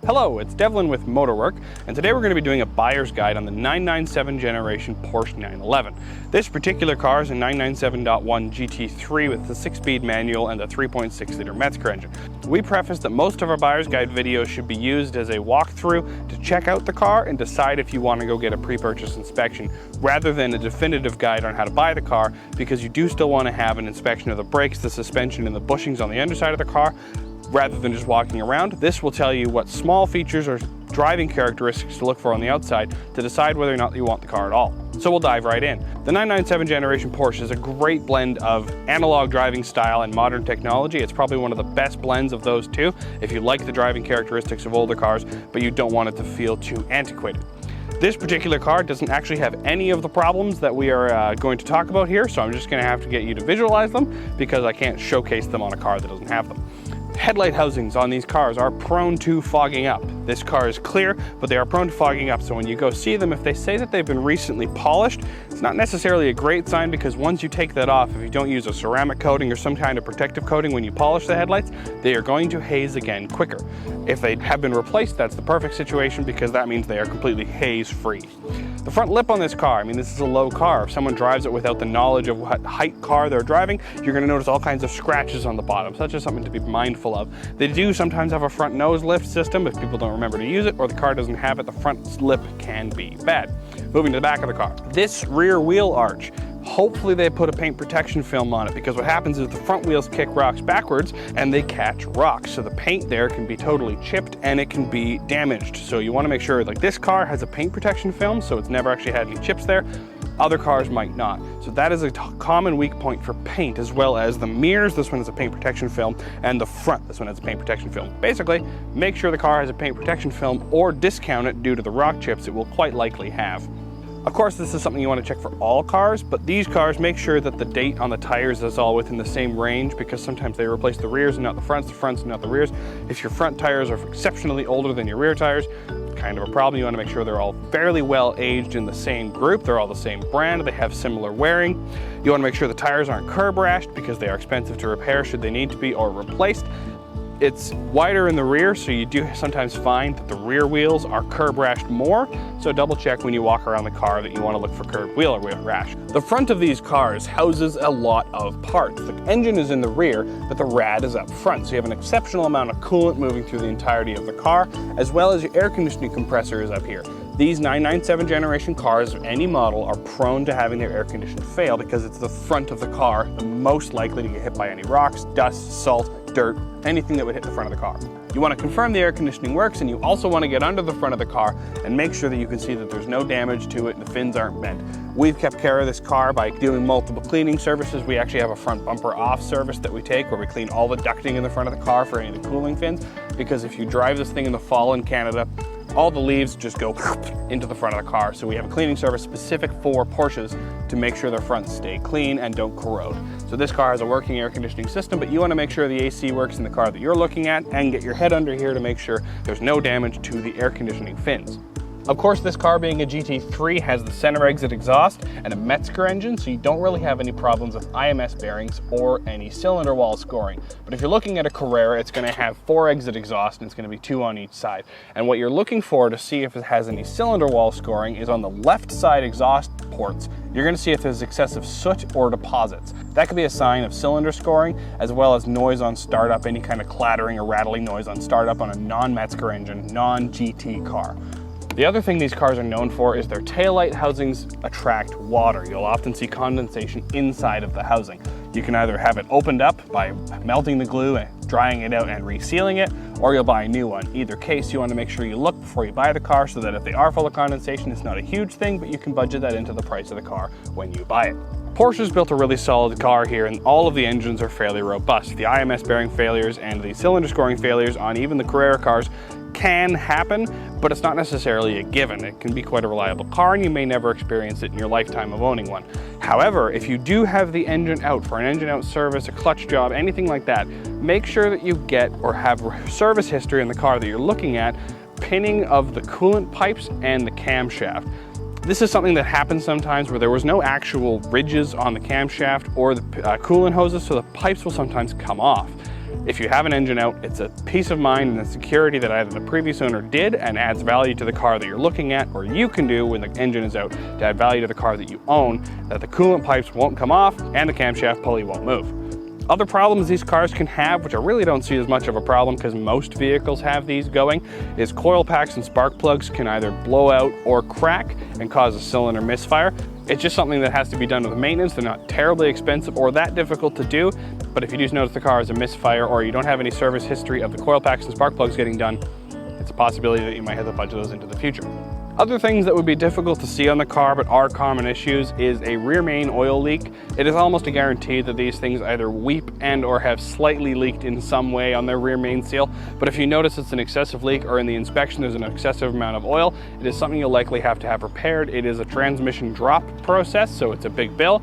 Hello, it's Devlin with Motorwerke, and today we're going to be doing a buyer's guide on the 997 generation Porsche 911. This particular car is a 997.1 GT3 with the 6-speed manual and a 3.6-liter Metzger engine. We preface that most of our buyer's guide videos should be used as a walkthrough to check out the car and decide if you want to go get a pre-purchase inspection, rather than a definitive guide on how to buy the car, because you do still want to have an inspection of the brakes, the suspension, and the bushings on the underside of the car, rather than just walking around. This will tell you what small features or driving characteristics to look for on the outside to decide whether or not you want the car at all. So we'll dive right in. The 997 generation Porsche is a great blend of analog driving style and modern technology. It's probably one of the best blends of those two if you like the driving characteristics of older cars, but you don't want it to feel too antiquated. This particular car doesn't actually have any of the problems that we are going to talk about here, so I'm just going to have to get you to visualize them because I can't showcase them on a car that doesn't have them. Headlight housings on these cars are prone to fogging up. This car is clear, but they are prone to fogging up, so when you go see them, if they say that they've been recently polished, it's not necessarily a great sign, because once you take that off, if you don't use a ceramic coating or some kind of protective coating when you polish the headlights, they are going to haze again quicker. If they have been replaced, that's the perfect situation, because that means they are completely haze-free. The front lip on this car, I mean, this is a low car. If someone drives it without the knowledge of what height car they're driving, you're going to notice all kinds of scratches on the bottom. So that's just something to be mindful of. They do sometimes have a front nose lift system. If people don't remember to use it or the car doesn't have it, the front lip can be bad. Moving to the back of the car. This rear wheel arch, hopefully they put a paint protection film on it, because what happens is the front wheels kick rocks backwards and they catch rocks. So the paint there can be totally chipped and it can be damaged. So you want to make sure, like, this car has a paint protection film, so it's never actually had any chips there. Other cars might not. So that is a common weak point for paint, as well as the mirrors. This one is a paint protection film, and the front, this one has a paint protection film. Basically, make sure the car has a paint protection film or discount it due to the rock chips it will quite likely have. Of course, this is something you want to check for all cars, but these cars, make sure that the date on the tires is all within the same range, because sometimes they replace the rears and not the fronts and not the rears. If your front tires are exceptionally older than your rear tires, kind of a problem. You want to make sure they're all fairly well aged in the same group, they're all the same brand, they have similar wearing. You want to make sure the tires aren't curb rashed, because they are expensive to repair should they need to be, or replaced. It's wider in the rear, so you do sometimes find that the rear wheels are curb rashed more, so double check when you walk around the car that you want to look for curb wheel or wheel rash. The front of these cars houses a lot of parts. The engine is in the rear, but the rad is up front, so you have an exceptional amount of coolant moving through the entirety of the car, as well as your air conditioning compressor is up here. These 997 generation cars of any model are prone to having their air conditioner fail, because it's the front of the car the most likely to get hit by any rocks, dust, salt, dirt, anything that would hit the front of the car. You want to confirm the air conditioning works, and you also want to get under the front of the car and make sure that you can see that there's no damage to it and the fins aren't bent. We've kept care of this car by doing multiple cleaning services. We actually have a front bumper off service that we take, where we clean all the ducting in the front of the car for any of the cooling fins, because if you drive this thing in the fall in Canada, all the leaves just go into the front of the car. So we have a cleaning service specific for Porsches to make sure their fronts stay clean and don't corrode. So this car has a working air conditioning system, but you want to make sure the AC works in the car that you're looking at, and get your head under here to make sure there's no damage to the air conditioning fins. Of course, this car being a GT3 has the center exit exhaust and a Metzger engine, so you don't really have any problems with IMS bearings or any cylinder wall scoring. But if you're looking at a Carrera, it's going to have 4 exit exhaust, and it's going to be 2 on each side. And what you're looking for to see if it has any cylinder wall scoring is on the left side exhaust ports. You're going to see if there's excessive soot or deposits. That could be a sign of cylinder scoring, as well as noise on startup, any kind of clattering or rattling noise on startup on a non-Metzger engine, non-GT car. The other thing these cars are known for is their taillight housings attract water. You'll often see condensation inside of the housing. You can either have it opened up by melting the glue and drying it out and resealing it, or you'll buy a new one. Either case, you want to make sure you look before you buy the car, so that if they are full of condensation, it's not a huge thing, but you can budget that into the price of the car when you buy it. Porsche's built a really solid car here, and all of the engines are fairly robust. The IMS bearing failures and the cylinder scoring failures on even the Carrera cars can happen, but it's not necessarily a given. It can be quite a reliable car, and you may never experience it in your lifetime of owning one. However, if you do have the engine out for an engine out service, a clutch job, anything like that, make sure that you get or have service history in the car that you're looking at, pinning of the coolant pipes and the camshaft. This is something that happens sometimes where there was no actual ridges on the camshaft or the coolant hoses, so the pipes will sometimes come off. If you have an engine out, it's a peace of mind and a security that either the previous owner did and adds value to the car that you're looking at, or you can do when the engine is out to add value to the car that you own, that the coolant pipes won't come off and the camshaft pulley won't move. Other problems these cars can have, which I really don't see as much of a problem because most vehicles have these going, is coil packs and spark plugs can either blow out or crack and cause a cylinder misfire. It's just something that has to be done with maintenance. They're not terribly expensive or that difficult to do, but if you do notice the car has a misfire or you don't have any service history of the coil packs and spark plugs getting done, it's a possibility that you might have to budget those into the future. Other things that would be difficult to see on the car but are common issues is a rear main oil leak. It is almost a guarantee that these things either weep and or have slightly leaked in some way on their rear main seal, but if you notice it's an excessive leak or in the inspection there's an excessive amount of oil, it is something you'll likely have to have repaired. It is a transmission drop process, so it's a big bill.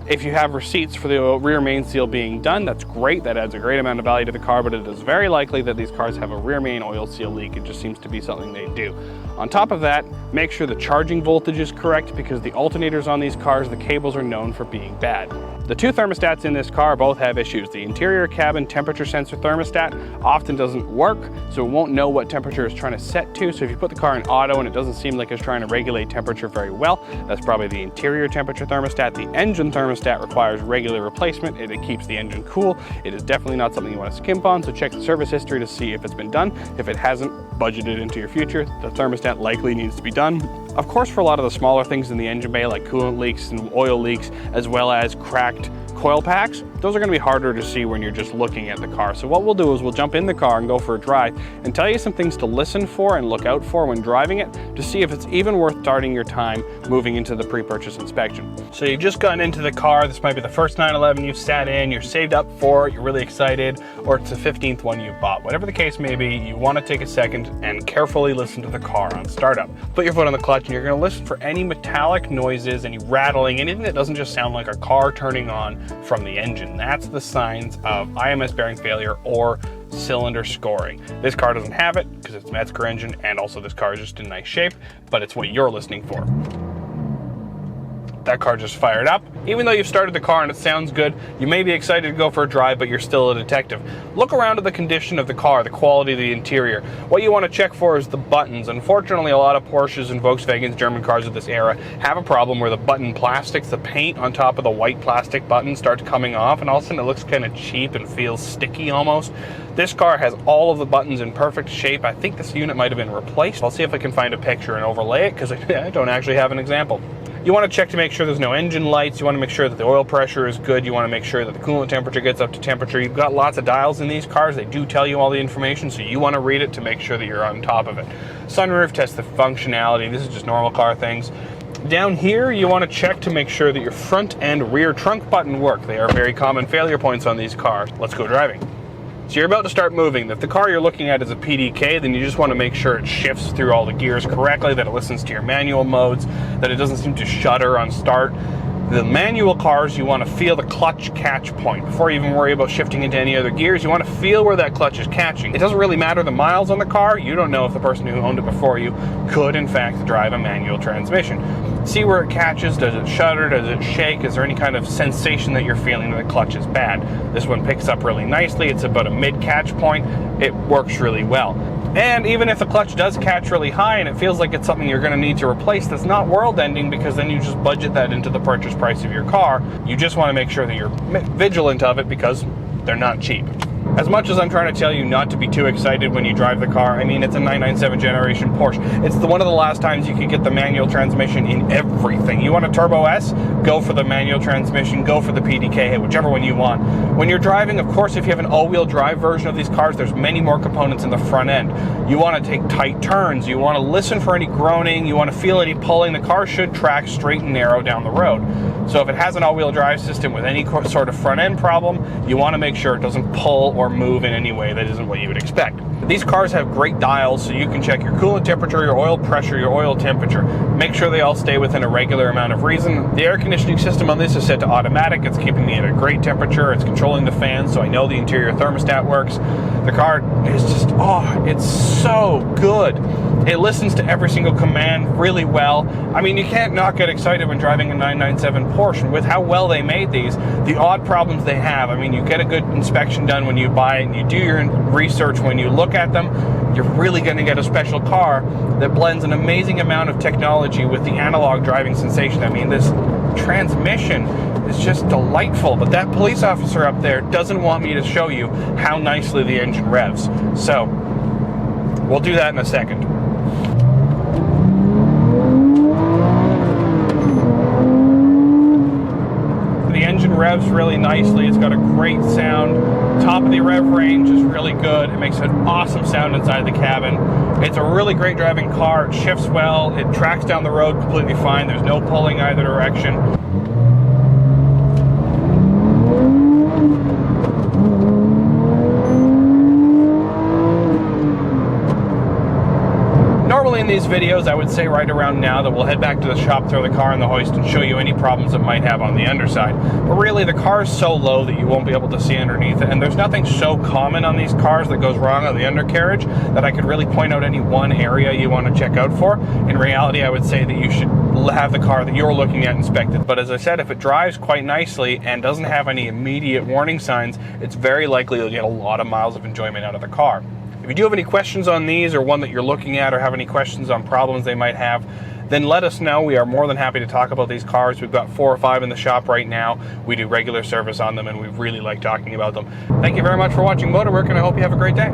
If you have receipts for the rear main seal being done, that's great. That adds a great amount of value to the car, but it is very likely that these cars have a rear main oil seal leak. It just seems to be something they do. On top of that, make sure the charging voltage is correct because the alternators on these cars, the cables are known for being bad. The two thermostats in this car both have issues. The interior cabin temperature sensor thermostat often doesn't work, so it won't know what temperature it's trying to set to. So if you put the car in auto and it doesn't seem like it's trying to regulate temperature very well, that's probably the interior temperature thermostat. The engine thermostat requires regular replacement. It keeps the engine cool. It is definitely not something you want to skimp on, so check the service history to see if it's been done. If it hasn't, budget it into your future. The thermostat likely needs to be done. Of course, for a lot of the smaller things in the engine bay, like coolant leaks and oil leaks, as well as cracked coil packs, those are going to be harder to see when you're just looking at the car. So what we'll do is we'll jump in the car and go for a drive and tell you some things to listen for and look out for when driving it to see if it's even worth starting your time moving into the pre-purchase inspection. So you've just gotten into the car, this might be the first 911 you've sat in, you're saved up for it, you're really excited, or it's the 15th one you bought. Whatever the case may be, you want to take a second and carefully listen to the car on startup. Put your foot on the clutch and you're going to listen for any metallic noises, any rattling, anything that doesn't just sound like a car turning on from the engine. That's the signs of IMS bearing failure or cylinder scoring. This car doesn't have it because it's a Metzger engine, and also this car is just in nice shape, but it's what you're listening for. That car just fired up. Even though you've started the car and it sounds good, you may be excited to go for a drive, but you're still a detective. Look around at the condition of the car, the quality of the interior. What you want to check for is the buttons. Unfortunately, a lot of Porsches and Volkswagens, German cars of this era, have a problem where the button plastics, the paint on top of the white plastic button starts coming off, and all of a sudden it looks kind of cheap and feels sticky almost. This car has all of the buttons in perfect shape. I think this unit might have been replaced. I'll see if I can find a picture and overlay it because I don't actually have an example. You want to check to make sure there's no engine lights. You want to make sure that the oil pressure is good. You want to make sure that the coolant temperature gets up to temperature. You've got lots of dials in these cars. They do tell you all the information, so you want to read it to make sure that you're on top of it. Sunroof, test the functionality. This is just normal car things. Down here, you want to check to make sure that your front and rear trunk button work. They are very common failure points on these cars. Let's go driving. So you're about to start moving. If the car you're looking at is a PDK, then you just want to make sure it shifts through all the gears correctly, that it listens to your manual modes, that it doesn't seem to shudder on start. The manual cars, you want to feel the clutch catch point. Before you even worry about shifting into any other gears, you want to feel where that clutch is catching. It doesn't really matter the miles on the car. You don't know if the person who owned it before you could, in fact, drive a manual transmission. See where it catches. Does it shudder? Does it shake? Is there any kind of sensation that you're feeling that the clutch is bad? This one picks up really nicely. It's about a mid-catch point. It works really well. And even if the clutch does catch really high and it feels like it's something you're going to need to replace, that's not world-ending because then you just budget that into the purchase price of your car. You just want to make sure that you're vigilant of it because they're not cheap. As much as I'm trying to tell you not to be too excited when you drive the car, I mean, it's a 997 generation Porsche. It's one of the last times you can get the manual transmission in everything. You want a Turbo S? Go for the manual transmission, go for the PDK, whichever one you want. When you're driving, of course, if you have an all-wheel drive version of these cars, there's many more components in the front end. You want to take tight turns, you want to listen for any groaning, you want to feel any pulling. The car should track straight and narrow down the road. So if it has an all-wheel drive system with any sort of front end problem, you want to make sure it doesn't pull or move in any way that isn't what you would expect. These cars have great dials, so you can check your coolant temperature, your oil pressure, your oil temperature. Make sure they all stay within a regular amount of reason. The air conditioning system on this is set to automatic. It's keeping me at a great temperature. It's controlled controlling the fan, so I know the interior thermostat works. The car is just, oh, it's so good. It listens to every single command really well. I mean, you can't not get excited when driving a 997 Porsche. And with how well they made these, the odd problems they have, I mean, you get a good inspection done when you buy it, and you do your research when you look at them, you're really going to get a special car that blends an amazing amount of technology with the analog driving sensation. I mean, this transmission is just delightful, but that police officer up there doesn't want me to show you how nicely the engine revs. So, we'll do that in a second. The engine revs really nicely. It's got a great sound. Top of the rev range is really good. It makes an awesome sound inside the cabin. It's a really great driving car. It shifts well. It tracks down the road completely fine. There's no pulling either direction. Normally in these videos, I would say right around now that we'll head back to the shop, throw the car in the hoist, and show you any problems it might have on the underside. But really, the car is so low that you won't be able to see underneath it, and there's nothing so common on these cars that goes wrong on the undercarriage that I could really point out any one area you want to check out for. In reality, I would say that you should have the car that you're looking at inspected. But as I said, if it drives quite nicely and doesn't have any immediate warning signs, it's very likely you'll get a lot of miles of enjoyment out of the car. If you do have any questions on these, or one that you're looking at, or have any questions on problems they might have, then let us know. We are more than happy to talk about these cars. We've got 4 or 5 in the shop right now. We do regular service on them, and we really like talking about them. Thank you very much for watching Motorwerke, and I hope you have a great day.